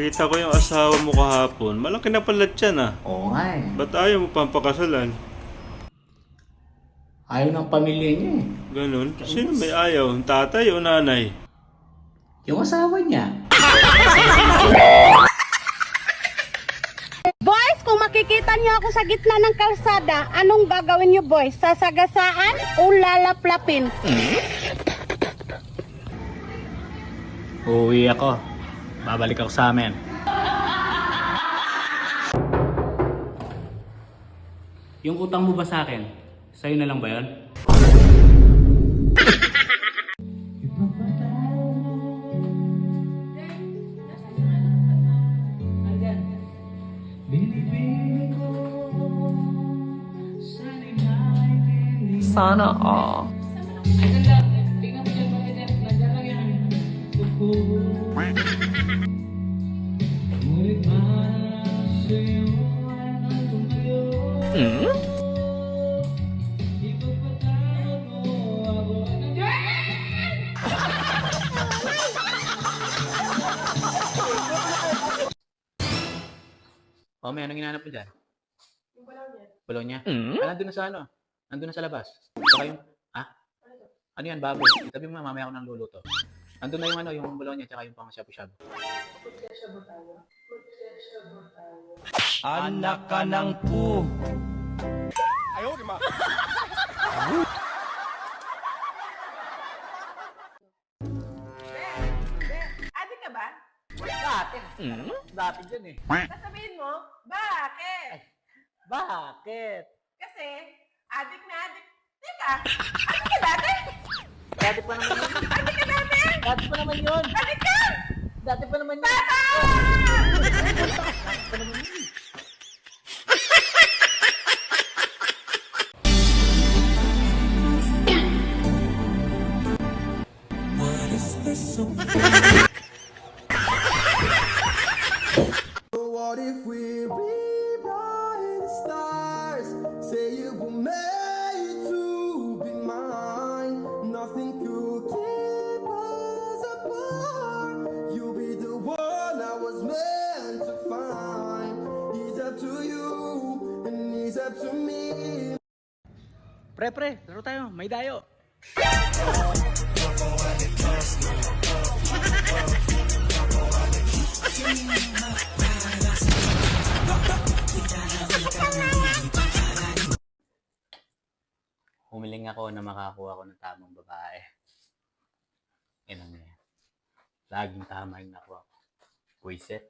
Nakita ko yung asawa mo kahapon. Malaki na pala tiyan ah. Oo nga eh. Ba't ayaw mo pampakasalan? Ayaw ng pamilya niya eh. Ganun? Sino may ayaw? Tatay o nanay? Yung asawa niya. Boys, kung makikita niyo ako sa gitna ng kalsada, anong gagawin niyo, boys? Sasagasaan o lalaplapin? Uuwi ako. Babalik ako sa amin. Yung utang mo ba sa akin? Sa'yo na lang ba yun? Sana all. Oh, may anong hinahanap mo dyan? Yung Bologna. Nandun na sa ano? Nandun na sa labas. Saka yung... Ano yan, baboy? Itabi mo, mamaya ako nang luluto. Nandun na yung ano, yung Bologna, tsaka yung pang shabu-shabu. Anak ka ng pu. Adik ka ba? Dati. Dati dyan eh. Sasabihin mo, bakit? Bakit? Kasi, adik na adik. Teka, adik ka dati? Dati pa naman yun. Adik ka dati? Dati pa naman yun. Adik ka! Dati pa naman yun. Bata! What if we rewrite the stars? Say you were made to be mine. Nothing could keep us apart. You'll be the one I was meant to find. It's up to you and it's up to me. Pre, laro tayo. May dayo. Humiling ako na makakuha ko ng tamang babae. Yan ang yan. Laging tama yung nakuha ko. Wiset.